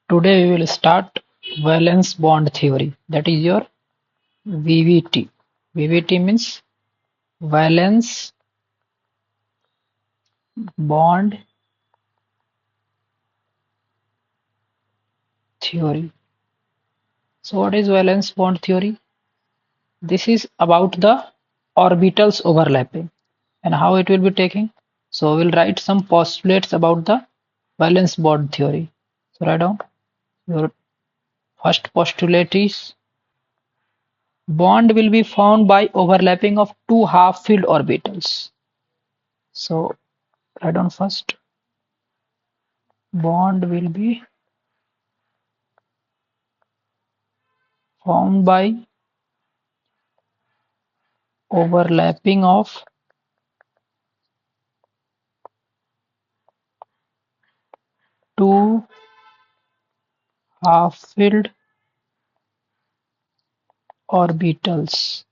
Today we will start valence bond theory, that is your VVT. VVT means valence bond theory. So what is valence bond theory? This is about the orbitals overlapping and how it will be taking. So we'll write some postulates about the valence bond theory. So write down your first postulate is bond will be found by overlapping of two half-filled orbitals. So write down first bond will be formed by overlapping of two half-filled orbitals.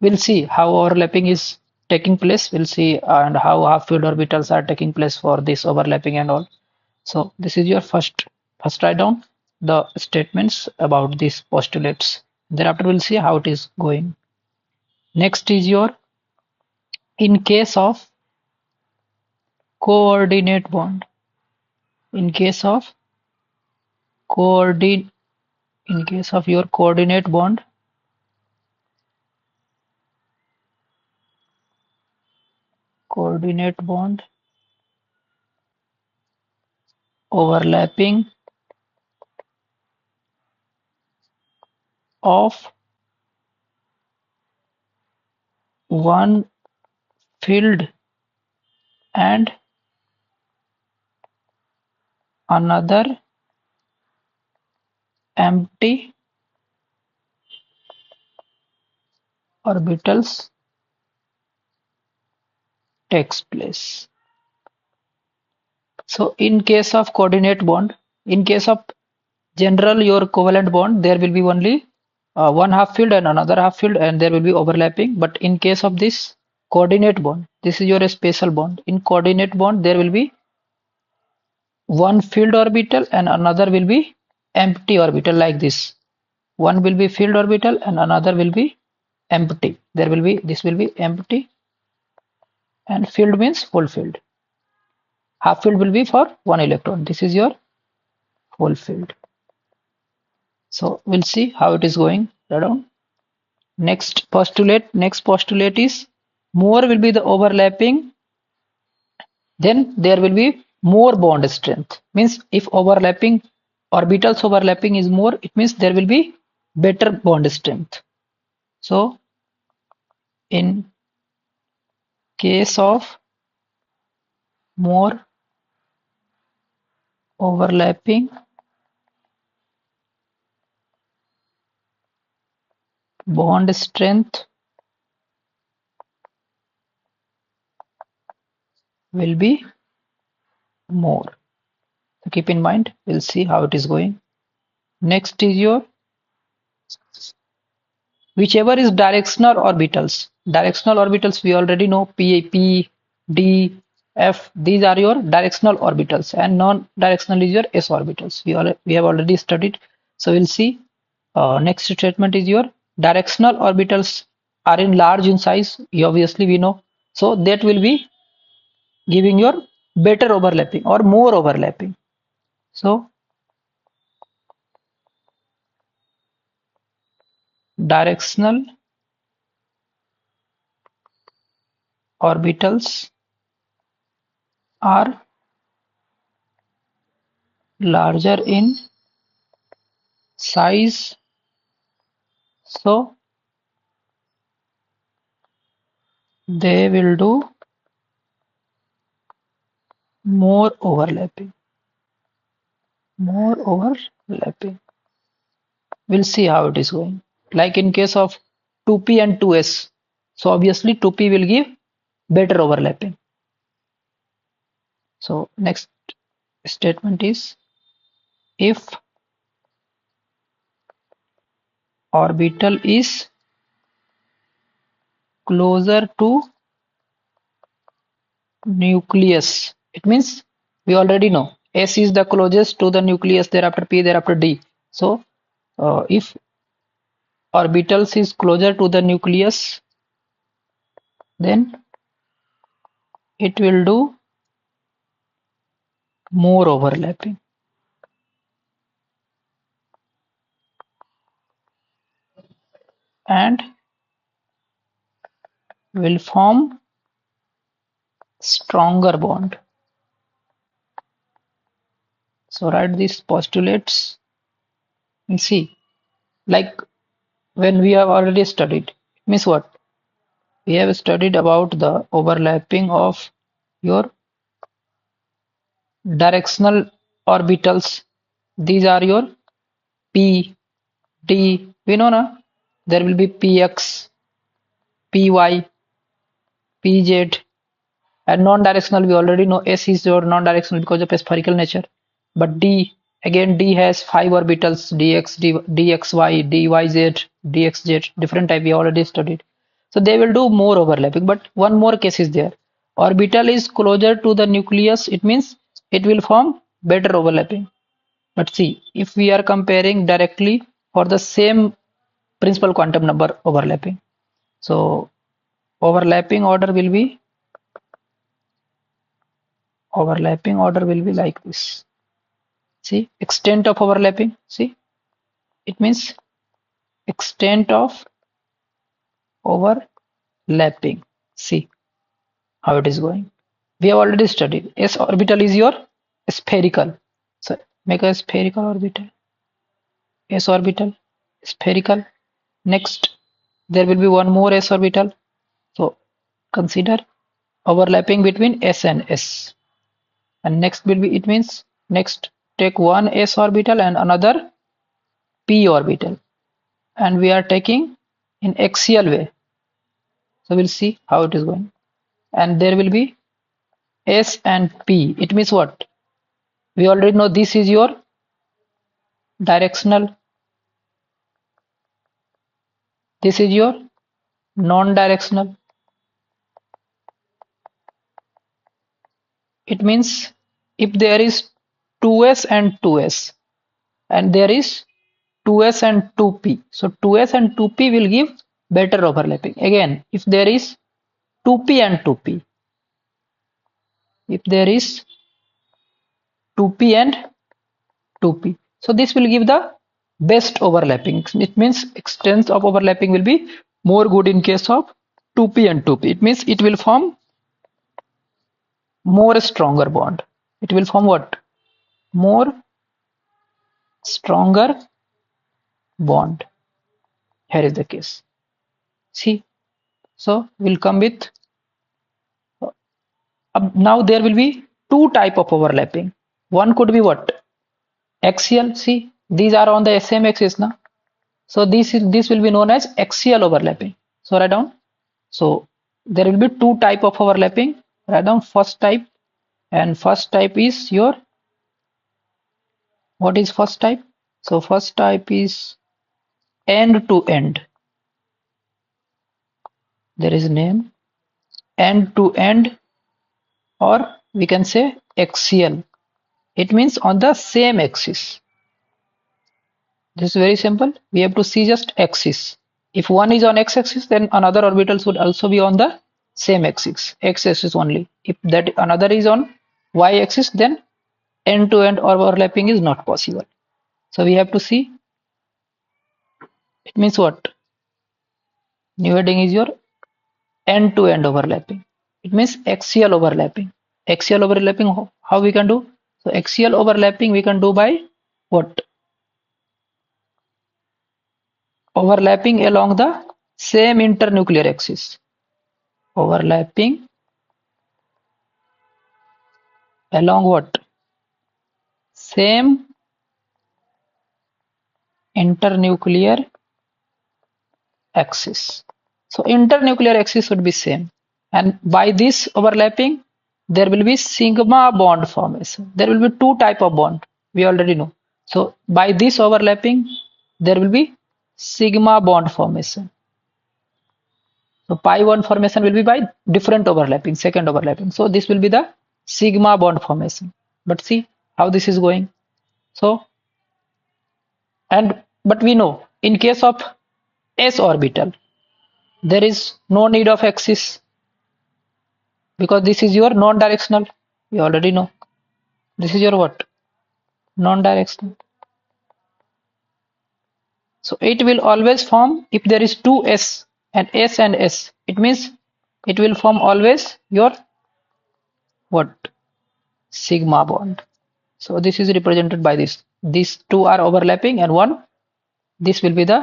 We'll see how overlapping is taking place. We'll see and how half-filled orbitals are taking place for this overlapping and all. So this is your first write down the statements about these postulates. Thereafter we'll see how it is going. Next is your in case of coordinate bond. In case of coordinate in case of your coordinate bond overlapping of one filled and another empty orbitals takes place. So in case of coordinate bond, in case of general your covalent bond, there will be only one half filled and another half filled and there will be overlapping. But in case of this coordinate bond, this is your special bond. In coordinate bond, there will be one filled orbital and another will be empty orbital like this. One will be filled orbital and another will be empty. This will be empty and filled means full filled. Half filled will be for one electron. This is your full filled. So we'll see how it is going down. Next postulate is more will be the overlapping, then there will be more bond strength. Means if orbitals overlapping is more, it means there will be better bond strength. So in case of more overlapping bond strength will be more. So keep in mind, we'll see how it is going. Next is your whichever is directional orbitals. Directional orbitals we already know P, D, F. These are your directional orbitals, and non-directional is your s orbitals. We have already studied. So we'll see. Next statement is your directional orbitals are in large in size. Obviously we know. So that will be giving your better overlapping or more overlapping. So directional orbitals are larger in size, so they will do more overlapping. More overlapping. We'll see how it is going. Like in case of 2p and 2s. So obviously 2p will give better overlapping. So next statement is if orbital is closer to nucleus, it means we already know S is the closest to the nucleus, thereafter P, thereafter D. So if orbitals is closer to the nucleus, then it will do more overlapping. And will form stronger bond. So write these postulates and see, like when we have already studied, it means what? We have studied about the overlapping of your directional orbitals. These are your P, D. We know na? There will be Px, Py, Pz, and non-directional. We already know S is your non-directional because of spherical nature. But D, again D has 5 orbitals, dx, dxy, dyz, dxz, different type we already studied. So they will do more overlapping. But one more case is there. Orbital is closer to the nucleus. It means it will form better overlapping. But see, if we are comparing directly for the same principal quantum number overlapping, so overlapping order will be like this. See, extent of overlapping. See, it means extent of overlapping. See how it is going. We have already studied. S orbital is your spherical. So make a spherical orbital. S orbital, spherical. Next, there will be one more S orbital. So consider overlapping between S and S. And next will be, it means next take one S orbital and another P orbital. And we are taking in axial way. So we'll see how it is going. And there will be S and P. It means what? We already know this is your directional. This is your non-directional. It means if there is 2S and 2S and there is 2S and 2P. So 2S and 2P will give better overlapping. Again, if there is 2P and 2P. If there is 2P and 2P. So this will give the best overlapping. It means extent of overlapping will be more good in case of 2P and 2P. It means it will form more stronger bond. It will form what? More stronger bond. Here is the case. See, so we'll come with now there will be two type of overlapping. One could be what? Axial. See, these are on the same axis now. So this will be known as axial overlapping. So write down. So there will be two type of overlapping. Write down first type, and first type is your, what is first type? So first type is end to end. There is name end to end, or we can say axial. It means on the same axis. This is very simple. We have to see just axis. If one is on x-axis, then another orbital should also be on the same axis, x-axis only. If that another is on y-axis, then end-to-end overlapping is not possible. So we have to see. It means what? New heading is your end-to-end overlapping. It means axial overlapping. Axial overlapping, how we can do? So axial overlapping we can do by what? Overlapping along the same internuclear axis. Overlapping along what? Same internuclear axis. So internuclear axis should be same, and by this overlapping there will be sigma bond formation. There will be two type of bond, we already know. So by this overlapping there will be sigma bond formation. So pi bond formation will be by different overlapping, second overlapping. So this will be the sigma bond formation. But see how this is going. So, but we know in case of s orbital, there is no need of axis because this is your non-directional. You already know. This is your what? Non-directional. So it will always form if there is two s and s and s. It means it will form always your what? Sigma bond. So this is represented by this. These two are overlapping and one. This will be the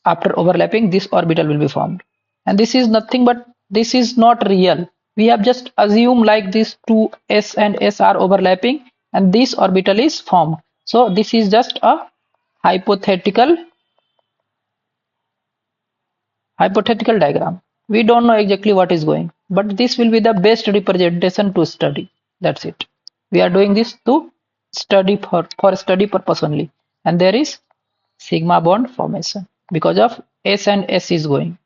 after overlapping. This orbital will be formed. And this is nothing but this is not real. We have just assumed like these two s and s are overlapping and this orbital is formed. So this is just a hypothetical diagram. We don't know exactly what is going, but this will be the best representation to study. That's it. We are doing this to study for study purpose only. And there is sigma bond formation because of s and s is going.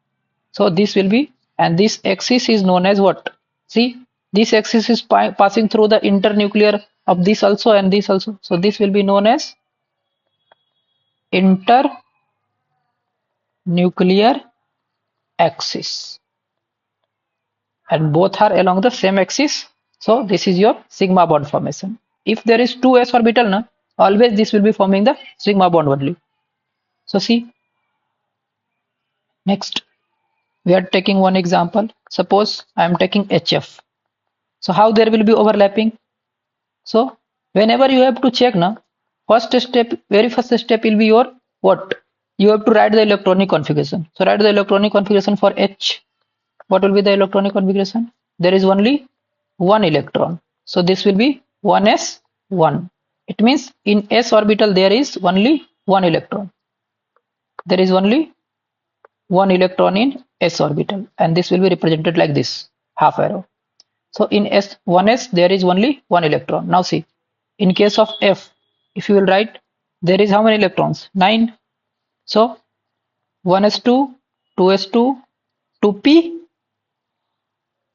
So this will be, and this axis is known as what? See, this axis is passing through the internuclear of this also and this also. So this will be known as internuclear axis. And both are along the same axis. So this is your sigma bond formation. If there is two s orbital, na, always this will be forming the sigma bond only. So see, next we are taking one example. Suppose I am taking HF. So how there will be overlapping? So whenever you have to check now, very first step will be your what? You have to write the electronic configuration. So write the electronic configuration for H. What will be the electronic configuration? There is only one electron. So this will be 1s1. It means in s orbital there is only one electron. There is only one electron in s orbital, and this will be represented like this, half arrow. So in S1s there is only one electron. Now see, in case of F, if you will write, there is how many electrons? 9. So 1s2, 2s2, 2p,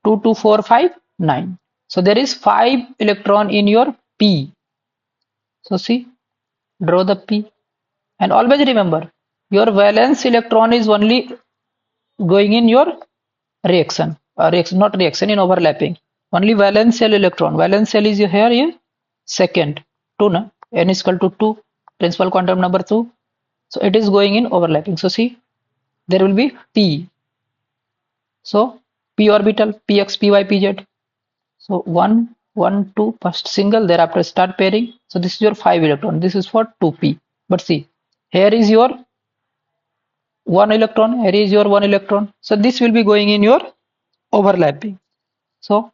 2, 2, 4, 5, 9. So there is 5 electron in your p. So see, draw the p. And always remember, your valence electron is only going in your reaction, not reaction, in overlapping. Only valence shell electron. Valence shell is here second, 2, na? N is equal to 2, principal quantum number 2. So it is going in overlapping. So see, there will be p. So p orbital, px, py, pz. So 1, 1, 2, first single, thereafter start pairing. So this is your 5 electron. This is for 2p. But see, here is your 1 electron, here is your 1 electron. So this will be going in your overlapping. So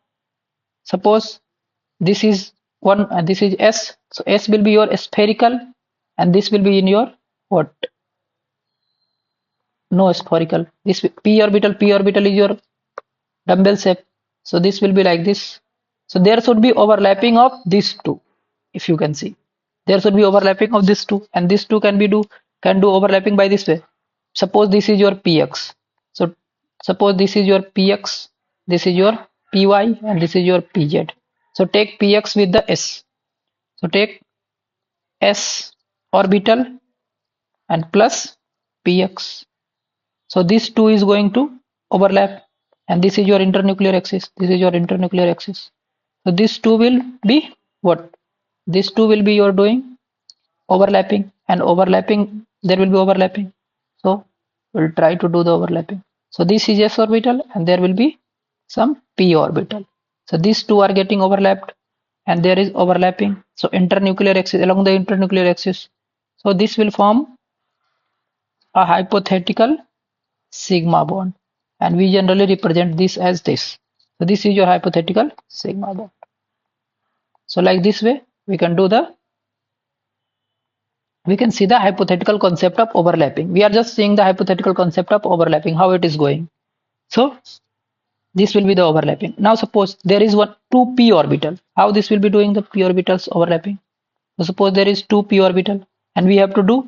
suppose this is 1 and this is s. So s will be your spherical and this will be in your what? No spherical. This p orbital is your dumbbell shape. So this will be like this. So there should be overlapping of these two. If you can see, there should be overlapping of these two, and these two can do overlapping by this way. Suppose this is your px. So suppose this is your px, this is your py, and this is your pz. So take px with the s. So take s orbital and plus px. So this two is going to overlap, and this is your internuclear axis. This is your internuclear axis. So this two will be what? This two will be your doing overlapping, and overlapping, there will be overlapping. So we'll try to do the overlapping. So this is s orbital and there will be some p orbital. So these two are getting overlapped and there is overlapping. So internuclear axis, along the internuclear axis. So this will form a hypothetical sigma bond, and we generally represent this as this. So this is your hypothetical sigma bond. So like this way we can see the hypothetical concept of overlapping. We are just seeing the hypothetical concept of overlapping, how it is going. So this will be the overlapping. Now suppose there is 2p orbital. How this will be doing the p orbitals overlapping? So suppose there is 2p orbital and we have to do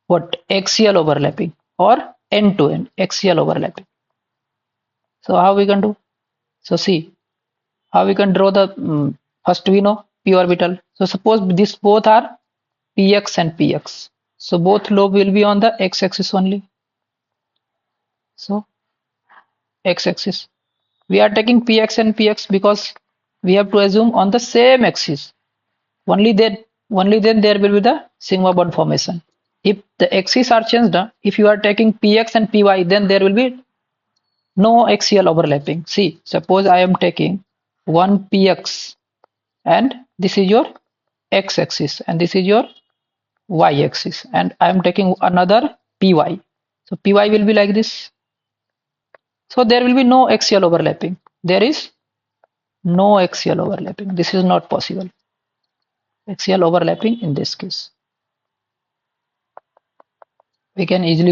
what? Axial overlapping or end-to-end axial overlapping. So how we can do? So see how we can draw the first we know p orbital. So suppose these both are px and px. So both lobe will be on the x-axis only. So x-axis. We are taking px and px because we have to assume on the same axis. Only then there will be the sigma bond formation. If the axes are changed, if you are taking px and py, then there will be no axial overlapping. See, suppose I am taking one px and this is your x-axis and this is your y-axis, and I am taking another py. So py will be like this. So there will be no axial overlapping. There is no axial overlapping. This is not possible. Axial overlapping in this case. We can easily